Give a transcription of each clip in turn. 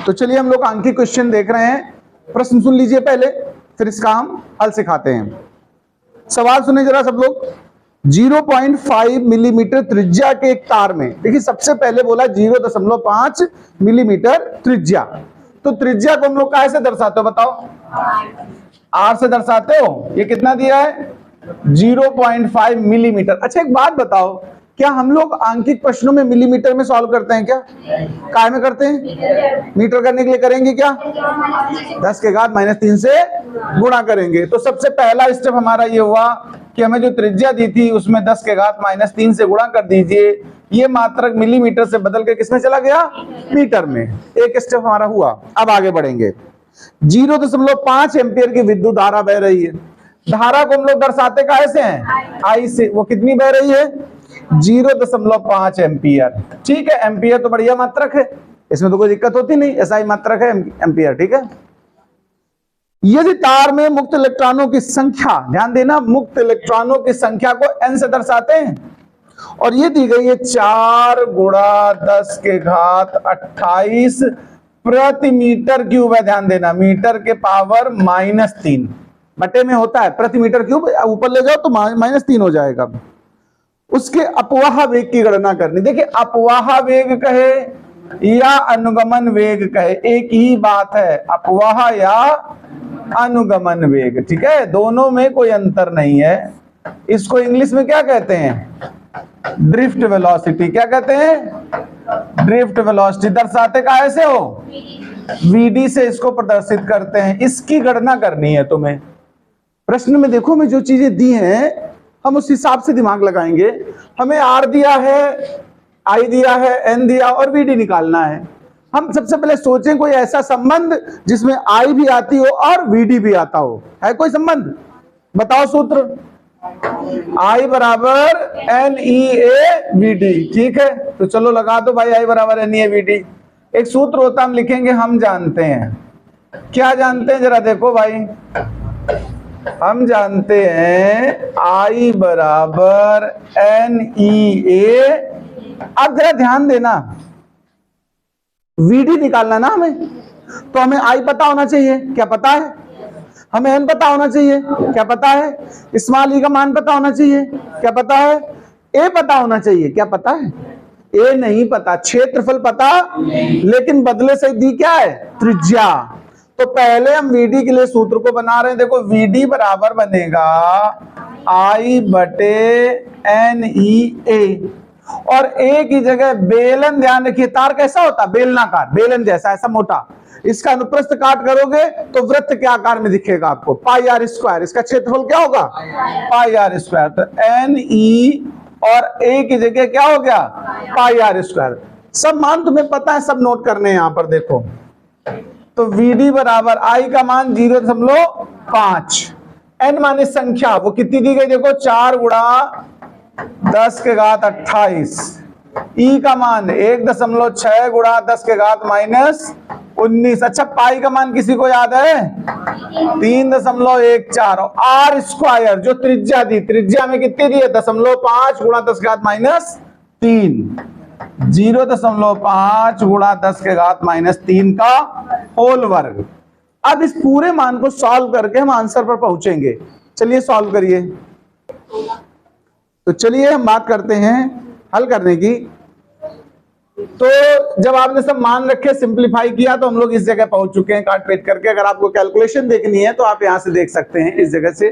तो चलिए हम लोग आंकिक क्वेश्चन देख रहे हैं। प्रश्न सुन लीजिए पहले, फिर इसका हम हल सिखाते हैं। सवाल सुने जरा सब लोग। 0.5 मिलीमीटर त्रिज्या के एक तार में, देखिए सबसे पहले बोला 0.5 मिलीमीटर त्रिज्या। तो त्रिज्या को हम लोग कैसे दर्शाते हो बताओ? आर से दर्शाते हो। ये कितना दिया है? 0.5 मिलीमीटर। अच्छा एक बात बताओ, क्या हम लोग आंकिक प्रश्नों में मिलीमीटर में सॉल्व करते हैं क्या? काय में करते हैं? मीटर करने के लिए करेंगे क्या? 10 के घात -3 से गुणा करेंगे। तो सबसे पहला स्टेप हमारा ये हुआ कि हमें जो त्रिज्या दी थी उसमें 10 के घात -3 से गुणा कर दीजिए। ये मात्रक मिलीमीटर से बदल के किसमें चला गया? मीटर में। एक स्टेप हमारा हुआ। अब आगे बढ़ेंगे। 0.5 एम्पियर की विद्युत धारा बह रही है। धारा को हम लोग दर्शाते कैसे हैं? आई से। वो कितनी बह रही है? 0.5 एम्पियर। ठीक है, एम्पियर तो बढ़िया मात्रक है, इसमें तो कोई दिक्कत होती नहीं, ऐसा ही मात्रक है एम्पियर। ठीक है। यदि तार में मुक्त इलेक्ट्रॉनों की संख्या, ध्यान देना, मुक्त इलेक्ट्रॉनों की संख्या को n से दर्शाते हैं, और ये दी गई है 4 × 10 के घात 28 प्रति मीटर क्यूब है। ध्यान देना, मीटर के पावर -3 बटे में होता है प्रति मीटर क्यूब, ऊपर ले जाओ तो -3 हो जाएगा। उसके अपवाह वेग की गणना करनी। देखिए अपवाह वेग कहे या अनुगमन वेग कहे, एक ही बात है, अपवाह या अनुगमन वेग। ठीक है, दोनों में कोई अंतर नहीं है। इसको इंग्लिश में क्या कहते हैं? Drift velocity. क्या कहते हैं? Drift velocity. दर्शाते कैसे हो? वीडी से इसको प्रदर्शित करते हैं। इसकी गणना करनी है तुम्हें। प्रश्न में देखो मैं जो चीजें दी हैं हम उस हिसाब से दिमाग लगाएंगे। हमें आर दिया है, आई दिया है, एन दिया और वीडी निकालना है। हम सबसे पहले सोचें कोई ऐसा संबंध जिसमें आई भी आती हो और वीडी भी आता हो। है कोई संबंध? बताओ सूत्र। आई बराबर NEAVD। ठीक है, तो चलो लगा दो भाई, आई बराबर NEAVD। एक सूत्र होता हम लिखेंगे, हम जानते हैं। क्या जानते हैं जरा देखो भाई। हम जानते हैं I बराबर NEA। अब जरा ध्यान देना, VD निकालना ना हमें, तो हमें I पता होना चाहिए। क्या पता है? हमें N पता होना चाहिए। क्या पता है? स्मॉल e का मान पता होना चाहिए। क्या पता है? A पता होना चाहिए। क्या पता है? A नहीं पता। क्षेत्रफल पता, लेकिन बदले से दी क्या है? त्रिज्या। तो पहले हम VD के लिए सूत्र को बना रहे हैं। देखो VD बराबर बनेगा I बटे NEA, और A की जगह बेलन। ध्यान रखिए, तार कैसा होता? बेलनाकार, बेलन जैसा, ऐसा मोटा। इसका अनुप्रस्थ काट करोगे तो वृत्त के आकार में दिखेगा आपको, πr²। इसका क्षेत्रफल क्या होगा? πr²। तो NE और A की जगह क्या हो गया? πr²। सब मान तुम्हें पता है, सब नोट करने हैं यहां पर। देखो तो VD बराबर I का मान 0.5, N माने संख्या, वो कितनी दी गई देखो, 4 × 10 के घात 28। E का मान 1.6 × 10 के घात -19। अच्छा पाई का मान किसी को याद है? 3.14। और R² जो त्रिज्या दी, त्रिज्या में कितनी दी है? 0.5 × 10 के घात -3। 0.5 × 10 के घात -3 का होल वर्ग। अब इस पूरे मान को सॉल्व करके हम आंसर पर पहुंचेंगे। चलिए सॉल्व करिए। तो चलिए हम बात करते हैं हल करने की। तो जब आपने सब मान रखे, सिंपलीफाई किया, तो हम लोग इस जगह पहुंच चुके हैं काट पीट करके। अगर आपको कैलकुलेशन देखनी है तो आप यहां से देख सकते हैं, इस जगह से।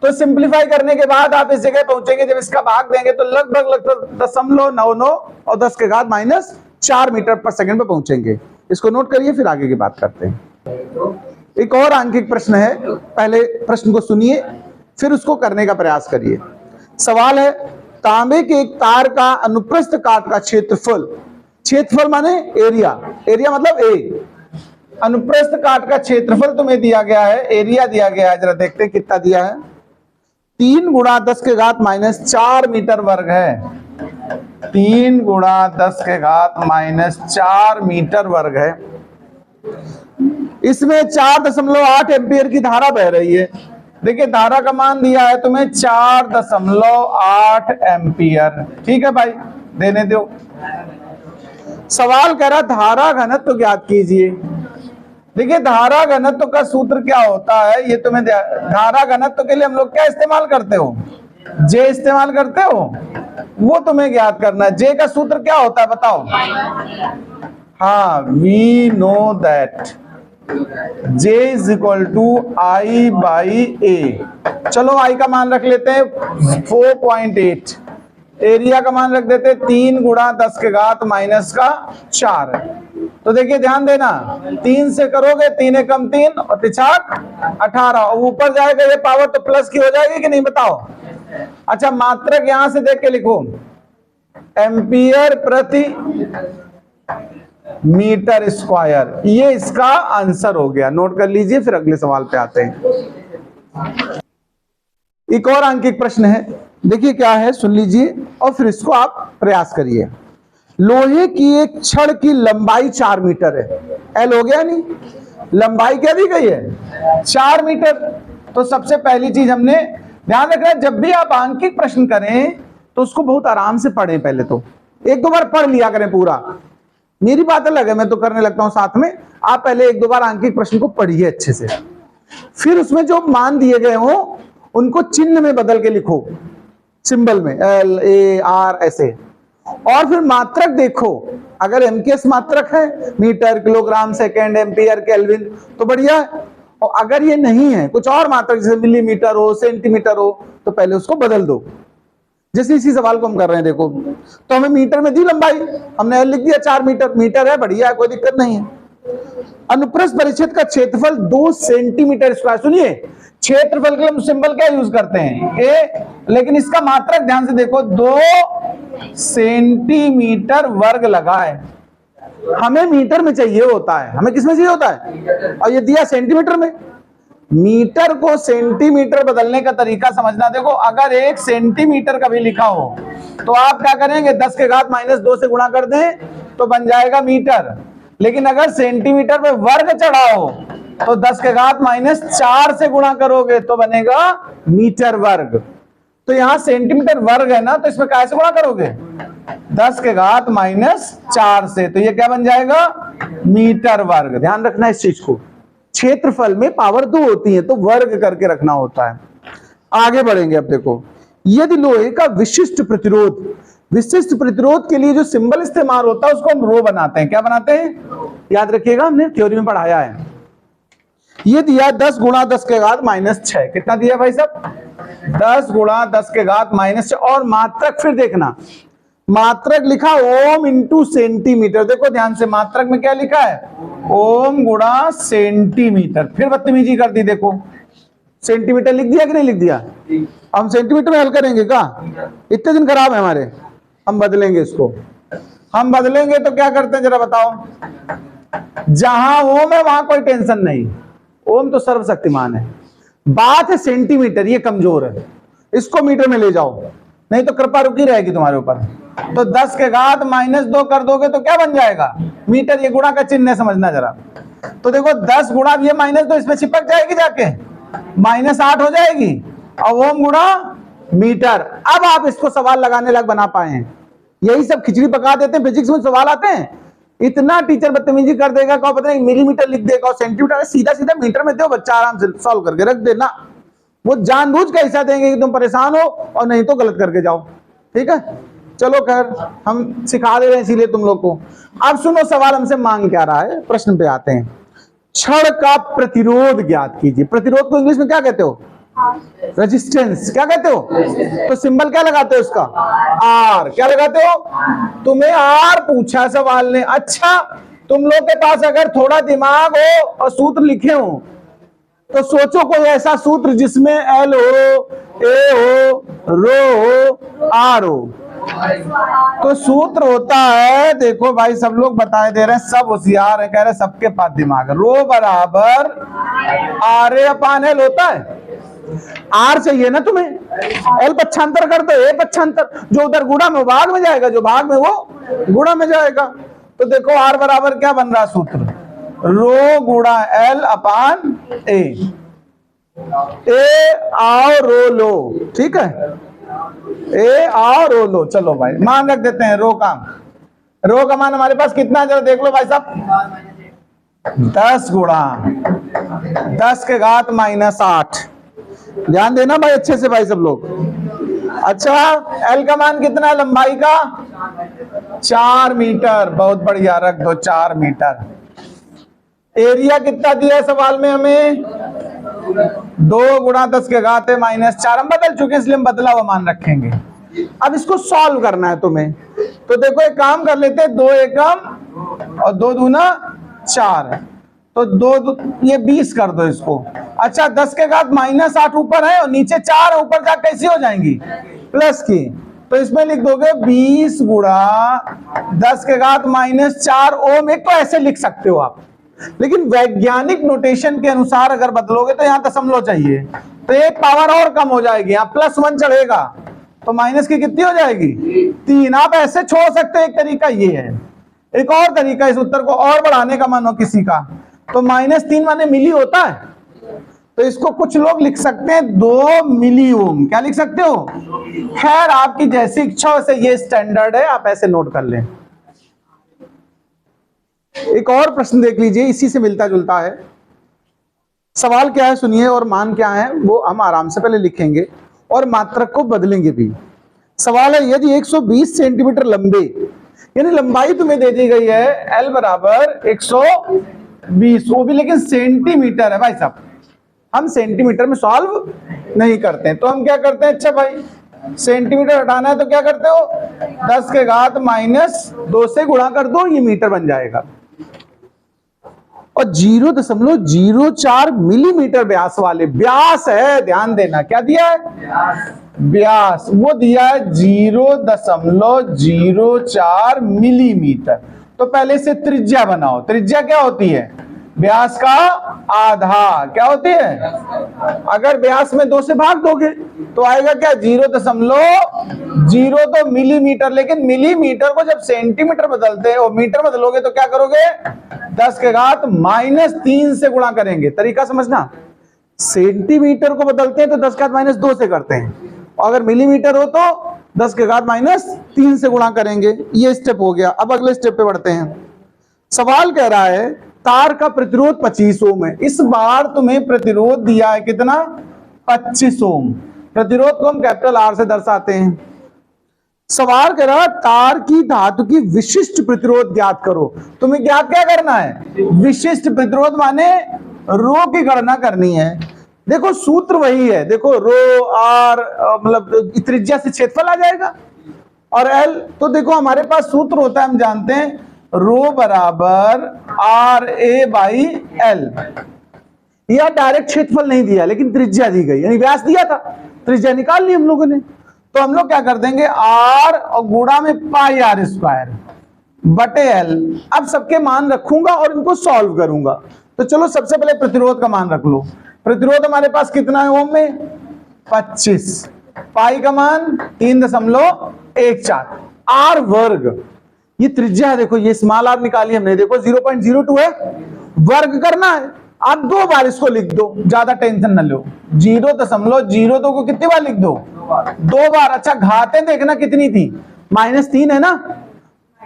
तो सिंपलीफाई करने के बाद आप इस जगह पहुंचेंगे। जब इसका भाग देंगे तो लगभग 0.99 और 10 के घात -4 मीटर पर सेकंड पे पहुंचेंगे। इसको नोट करिए, फिर आगे की बात करते हैं। एक और आंकिक प्रश्न है, पहले प्रश्न को सुनिए फिर उसको करने का प्रयास करिए। सवाल है, तांबे के एक तार का अनुप्रस्थ काट का क्षेत्रफल, क्षेत्रफल माने एरिया, एरिया मतलब A, अनुप्रस्थ काट का क्षेत्रफल तुम्हें दिया गया है, एरिया दिया गया है। जरा देखते हैं कितना दिया है। 3 × 10 के घात -4 मीटर वर्ग है। 3 × 10 के घात -4 मीटर वर्ग है। इसमें 4.8 एम्पियर की धारा बह रही है। देखिए धारा का मान दिया है तुम्हें 4.8 एम्पियर। ठीक है भाई, देने दो। सवाल कह रहा धारा घनत्व तो ज्ञात कीजिए। देखिए धारा घनत्व का सूत्र क्या होता है, ये तुम्हें धारा घनत्व के लिए हम लोग क्या इस्तेमाल करते हो, जे इस्तेमाल करते हो, वो तुम्हें ज्ञात करना है। जे का सूत्र क्या होता है बताओ। हाँ, we know that J is equal to I by A. चलो आई का मान रख लेते हैं 4.8, एरिया का मान रख देते हैं 3 गुणा 10 के घात माइनस का 4। तो देखिए ध्यान देना, 3 से करोगे 3 एकम 3 और 3 18, और ऊपर जाएगा ये पावर तो प्लस की हो जाएगी कि नहीं बताओ। अच्छा मात्रक यहां से देख के लिखो, एम्पियर प्रति मीटर स्क्वायर, ये इसका आंसर हो गया। नोट कर लीजिए, फिर अगले सवाल पे आते हैं। एक और आंकिक प्रश्न है, देखिए क्या है, सुन लीजिए और फिर इसको आप प्रयास करिए। लोहे की एक छड़ की लंबाई 4 मीटर है। एल हो गया नहीं, लंबाई क्या दी गई है 4 मीटर। तो सबसे पहली चीज हमने ध्यान रखना है, जब भी आप आंकिक प्रश्न करें तो उसको बहुत आराम से पढ़ें। पहले तो 1-2 बार पढ़ लिया करें पूरा। मेरी बात अलग है, मैं तो करने लगता हूं साथ में, आप पहले 1-2 बार आंकिक प्रश्न को पढ़िए अच्छे से, फिर उसमें जो मान दिए गए हो उनको चिन्ह में बदल के लिखो, सिंबल में एल ए आर ऐसे। और फिर मात्रक देखो, अगर एमकेएस मात्रक है, metre, kilogram, second, ampere, kelvin, तो बढ़िया है। और अगर ये नहीं है, कुछ और मात्रक जैसे मिलीमीटर हो, सेंटीमीटर हो, तो पहले उसको बदल दो। जैसे इसी सवाल को हम कर रहे हैं, देखो तो हमें मीटर में दी लंबाई, हमने लिख दिया 4 मीटर, मीटर है, बढ़िया है, कोई दिक्कत नहीं है। अनुप्रस्थ परिच्छेद का क्षेत्रफल 2 सेंटीमीटर स्क्वायर। सुनिए क्षेत्रफल के लिए हम सिंबल क्या यूज करते हैं, ए, लेकिन इसका मात्रक ध्यान से देखो, 2 सेंटीमीटर वर्ग लगा है। हमें मीटर में चाहिए होता है, हमें किस में चाहिए होता है, और ये दिया सेंटीमीटर में। मीटर को सेंटीमीटर बदलने का तरीका समझना। देखो अगर 1 सेंटीमीटर का भी लिखा हो तो आप क्या करेंगे, 10 के घात माइनस 2 से गुणा कर दें तो बन जाएगा मीटर। लेकिन अगर सेंटीमीटर पे वर्ग चढ़ा हो तो 10 के घात माइनस 4 से गुणा करोगे तो बनेगा मीटर वर्ग। तो यहां सेंटीमीटर वर्ग है ना, तो इसमें कैसे गुणा करोगे, 10 के घात माइनस 4 से, तो ये क्या बन जाएगा, मीटर वर्ग। ध्यान रखना इस चीज को, क्षेत्रफल में पावर 2 होती है तो वर्ग करके रखना होता है। आगे बढ़ेंगे। अब देखो, यदि लोहे का विशिष्ट प्रतिरोध, विशिष्ट प्रतिरोध के लिए जो सिंबल इस्तेमाल होता है उसको हम रो बनाते हैं। क्या बनाते हैं, याद रखिएगा, हमने थ्योरी में पढ़ाया है। ये दिया 10 गुणा 10 के घात माइनस 6। कितना दिया भाई साहब, 10 गुणा 10 के घात माइनस 6। और मात्रक फिर देखना, मात्रक लिखा ओम इंटू सेंटीमीटर। देखो ध्यान से, मात्रक में क्या लिखा है, ओम गुणा सेंटीमीटर। फिर बदतमीजी कर दी, देखो सेंटीमीटर लिख दिया कि नहीं लिख दिया। हम सेंटीमीटर में हल करेंगे क्या, इतने दिन खराब है हमारे, हम बदलेंगे इसको। हम बदलेंगे तो क्या करते हैं जरा बताओ, जहां ओम है वहां कोई टेंशन नहीं, ओम तो सर्वशक्तिमान है। बात है सेंटीमीटर, ये कमजोर है, इसको मीटर में ले जाओ, नहीं तो कृपा रुकी रहेगी तुम्हारे ऊपर। तो 10 के घात माइनस 2 कर दोगे तो क्या बन जाएगा, मीटर। ये गुणा का चिन्ह है, समझना जरा। तो देखो 10 गुणा ये माइनस 2 इसमें चिपक जाएगी जाके, माइनस 8 हो जाएगी, और ओम गुणा मीटर। अब आप इसको सवाल लगाने लग बना पाए हैं। यही सब खिचड़ी पका देते हैं, फिजिक्स में सवाल आते हैं, इतना टीचर बदतमीजी कर देगा, क्या पता नहीं मिलीमीटर लिख देगा और सेंटीमीटर, सीधा सीधा मीटर में दो, बच्चा आराम से सॉल्व करके रख देना। वो जानबूझ के ऐसा देंगे कि तुम परेशान हो और नहीं तो गलत करके जाओ। ठीक है, चलो खैर हम सिखा दे रहे हैं इसीलिए तुम लोग को। अब सुनो सवाल हमसे मांग क्या रहा है, प्रश्न पे आते हैं। छड़ का प्रतिरोध ज्ञात कीजिए। प्रतिरोध को इंग्लिश में क्या कहते हो, रेजिस्टेंस। क्या कहते हो, तो सिंबल क्या लगाते हो इसका, आर। क्या लगाते हो, तुम्हें आर पूछा सवाल ने। अच्छा, तुम लोग के पास अगर थोड़ा दिमाग हो और सूत्र लिखे हो तो सोचो कोई ऐसा सूत्र जिसमें एल हो, ए हो, रो हो, आर हो। तो सूत्र होता है, देखो भाई सब लोग बताए दे रहे हैं, सब होशियार है, कह रहे सबके पास दिमाग है। रो बराबर आर ए अपान एल होता है। आर चाहिए ना तुम्हें, एल पक्षांतर कर दो, ए पक्षांतर, जो उधर गुणा में भाग में जाएगा, जो भाग में वो गुणा में जाएगा। तो देखो आर बराबर क्या बन रहा सूत्र, रो गुणा एल अपान ए। ए आओ रो लो, ठीक है, ए आओ रो लो। चलो भाई मान रख देते हैं रो का। रो का मान हमारे पास कितना है, जरा देख लो भाई साहब। 10 गुणा 10 के घात -8। ध्यान देना भाई अच्छे से भाई सब लोग। अच्छा एल का मान कितना है लंबाई का? 4 मीटर। बहुत बढ़िया, रख दो 4 मीटर। एरिया कितना दिया है सवाल में हमें? 2 गुणा 10 के घात -4। हम बदल चुके इसलिए हम बदला हुआ मान रखेंगे। अब इसको सॉल्व करना है तुम्हें, तो देखो एक काम कर लेते हैं, 2 एकम और 2 दूना 4, तो 2 ये 20 कर दो इसको। अच्छा 10 के घात -8 ऊपर है और नीचे 4 ऊपर जा कैसी हो जाएंगी? प्लस की। तो इसमें लिख दोगे 20 गुणा 10 के घात -4 ओम। एक तो ऐसे लिख सकते हो आप, लेकिन वैज्ञानिक नोटेशन के अनुसार अगर बदलोगे तो यहां दशमलव चाहिए, तो एक पावर और कम हो जाएगी, यहां +1 चढ़ेगा, तो माइनस की कितनी हो जाएगी? 3। आप ऐसे छोड़ सकते हो, एक तरीका ये है। एक और तरीका इस उत्तर को और बढ़ाने का मानो किसी का, तो -3 माने मिली होता है, तो इसको कुछ लोग लिख सकते हैं 2 मिली ओम। क्या लिख सकते हो? खैर आपकी जैसी इच्छा हो, से ये स्टैंडर्ड है, आप ऐसे नोट कर लें। एक और प्रश्न देख लीजिए, इसी से मिलता जुलता है। सवाल क्या है सुनिए, और मान क्या है वो हम आराम से पहले लिखेंगे और मात्रक को बदलेंगे भी। सवाल है यदि 120 सेंटीमीटर लंबे, यानी लंबाई तुम्हें दे दी गई है L बराबर 120, वो भी लेकिन सेंटीमीटर है भाई साहब, हम सेंटीमीटर में सॉल्व नहीं करते हैं, तो हम क्या करते हैं? अच्छा भाई सेंटीमीटर हटाना है तो क्या करते हो? 10 के घात -2 से गुणा कर दो, ये मीटर बन जाएगा। और 0.04 मिलीमीटर व्यास वाले, व्यास है, ध्यान देना, क्या दिया है? व्यास, वो दिया है 0.04 मिलीमीटर। तो पहले से त्रिज्या बनाओ। त्रिज्या क्या होती है? व्यास का आधा। क्या होती है? अगर व्यास में 2 से भाग दोगे तो आएगा क्या? 0.0 तो मिलीमीटर, लेकिन मिलीमीटर को जब सेंटीमीटर बदलते हैं और मीटर बदलोगे तो क्या करोगे? 10 के घात -3 से गुणा करेंगे। तरीका समझना, सेंटीमीटर को बदलते हैं तो 10 के घात -2 से करते हैं, और अगर मिलीमीटर हो तो 10 के घात -3 से गुणा करेंगे। ये स्टेप हो गया। अब अगले स्टेप पे बढ़ते हैं। सवाल कह रहा है तार का प्रतिरोध 25 ओम है। इस बार तुम्हें प्रतिरोध दिया है कितना? 25 ओम। प्रतिरोध को हम कैपिटल R से दर्शाते हैं। सवाल कह रहा है तार की धातु की विशिष्ट प्रतिरोध ज्ञात करो। तुम्हें ज्ञात क्या करना है? विशिष्ट प्रतिरोध माने रो की गणना करनी है। देखो सूत्र वही है, देखो रो R मतलब त्रिज्या से क्षेत्रफल आ जाएगा, और L तो देखो हमारे पास सूत्र होता है, हम जानते हैं रो बराबर RA/L। यह डायरेक्ट क्षेत्रफल नहीं दिया, लेकिन त्रिज्या दी गई, यानी व्यास दिया था, त्रिज्या निकाल ली हम लोगों ने। तो हम लोग क्या कर देंगे? R और गुणा में πr² बटे L। अब सबके मान रखूंगा और इनको सॉल्व करूंगा। तो चलो सबसे पहले प्रतिरोध का मान रख लो। प्रतिरोध हमारे पास कितना है ओम में? 25। पाई का मान 3.14। R वर्ग, ये त्रिज्या है, देखो ये स्मॉल r निकाली हमने, देखो 0.02 है, वर्ग करना है। आप 2 बार इसको लिख दो, ज्यादा टेंशन न लो। 0.02 को कितनी बार लिख दो? 2 बार। अच्छा घातें देखना कितनी थी? -3 है ना।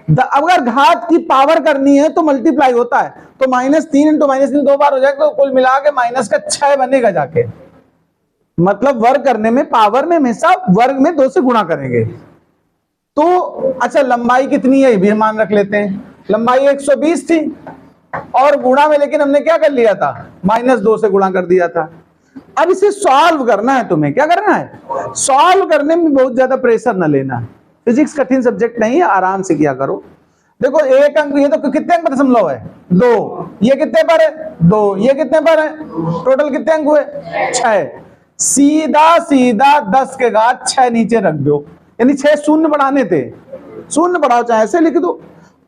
अगर घात की पावर करनी है तो मल्टीप्लाई होता है, तो -3 × -3 2 बार हो जाएगा, तो कुल मिला के -6 बनेगा जाके। मतलब वर्ग करने में, पावर में हमेशा वर्ग में 2 से गुणा करेंगे। तो अच्छा लंबाई कितनी है ये भी मान रख लेते हैं। लंबाई 120 थी और गुणा में लेकिन हमने क्या कर लिया था? -2 से गुणा कर दिया था। अब इसे सॉल्व करना है तुम्हें। क्या करना है? सॉल्व करने में बहुत ज्यादा प्रेशर न लेना। फिजिक्स कठिन सब्जेक्ट नहीं है, आराम से किया करो। देखो एक अंक, ये तो कितने अंक पर दशमलव है? 2। ये कितने पर है? 2। ये कितने पर है? टोटल कितने अंक हुए? 6। सीधा सीधा 10 के घात 6 नीचे रख दो, यानी 6 शून्य बढ़ाने थे, शून्य बढ़ाओ, चाहे ऐसे लिख दो।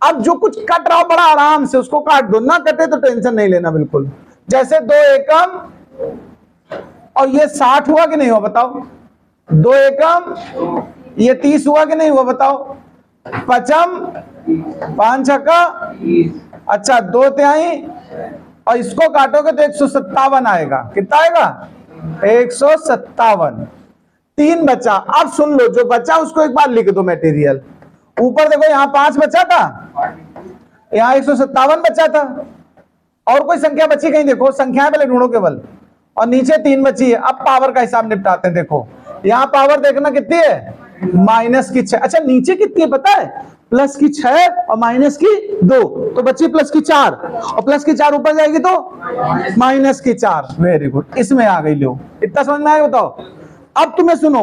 अब जो कुछ कट रहा हो बड़ा आराम से उसको काट दो, ना कटे तो टेंशन नहीं लेना बिल्कुल। जैसे 2 एकम और ये 60 हुआ कि नहीं हुआ बताओ? 2 एकम, ये 30 हुआ कि नहीं हुआ बताओ? 5 5 छक्का, अच्छा 2 तिहाई, और इसको काटोगे तो 157 आएगा। कितना आएगा? 157, 3 बचा। अब सुन लो, जो बचा उसको एक बार लिख दो मटेरियल। ऊपर देखो यहाँ 5 बचा था, यहाँ 157 बचा था, और कोई संख्या बची कहीं देखो, संख्याएं पहले ढूंढो केवल, और नीचे 3 बची है। अब पावर का हिसाब निपटाते हैं। देखो यहाँ पावर देखना कितनी है, माइनस की 6। अच्छा नीचे कितनी है पता है, प्लस की 6 और माइनस की 2, तो बची प्लस की 4, और प्लस की 4 ऊपर जाएगी तो माइनस की 4। वेरी गुड, इसमें आ गई। लो इतना समझ में आया, बताओ। अब तुम्हें सुनो,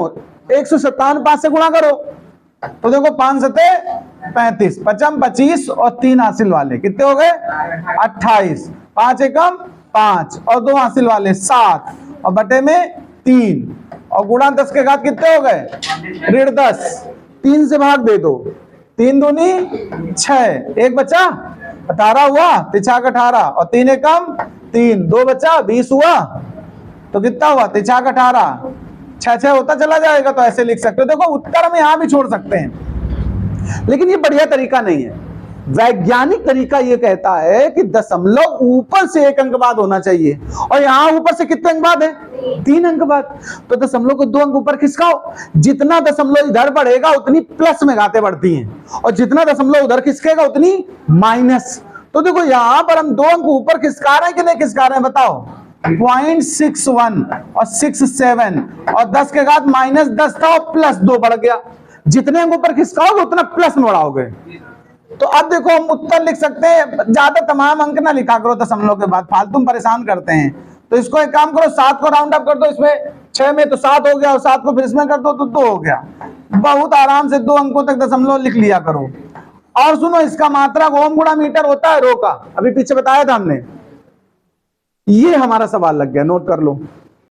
157 5 से गुणा करो, तो देखो 5 सते 35, 55 25 और 3 हासिल वाले कितने हो गए 28, 5 एकम 5 और 2 हासिल वाले 7 और बटे में 3 और गुणा 10 के घात कितने हो गए ऋण 10। 3 से भाग दे दो, 3 दूनी 6, एक बचा 18 हुआ, 3 18 और 3 एकम 3, 2 बचा 20 हुआ, तो कितना हुआ 3 18, 6 होता चला जाएगा। तो ऐसे लिख सकते हो। देखो उत्तर हम यहां भी छोड़ सकते हैं, लेकिन ये बढ़िया तरीका नहीं है। वैज्ञानिक तरीका ये कहता है कि दशमलव ऊपर से 1 अंक बाद होना चाहिए, और यहां ऊपर से कितने अंक बाद है 3 अंक बाद। तो दशमलव को 2 अंक ऊपर खिसकाओ, जितना दशमलव इधर बढ़ेगा उतनी प्लस में घातें बढ़ती हैं, और जितना दशमलव उधर खिसकेगा उतनी माइनस। तो देखो यहां पर हम 2 अंक ऊपर खिसका रहे हैं कि नहीं खिसका रहे हैं, बताओ। 0.61 और 67 और 10 के घात -10 था और +2 बढ़ गया। जितने अंक ऊपर खिसकाओगे उतना प्लस में बढ़ाओगे। तो अब देखो हम उत्तर लिख सकते हैं, ज्यादा तमाम अंक ना लिखा करो दशमलव के बाद, फालतू परेशान करते हैं। तो इसको एक काम करो, 7 को राउंड अप कर दो, इसमें 6 में तो 7 हो गया, और 7 को फिर इसमें कर दो तो 2 हो गया। बहुत आराम से 2 अंकों तक दशमलव लिख लिया करो। और सुनो, इसका मात्रक ओम गुणा मीटर होता है रो का, अभी पीछे बताया था हमने। ये हमारा सवाल लग गया, नोट कर लो।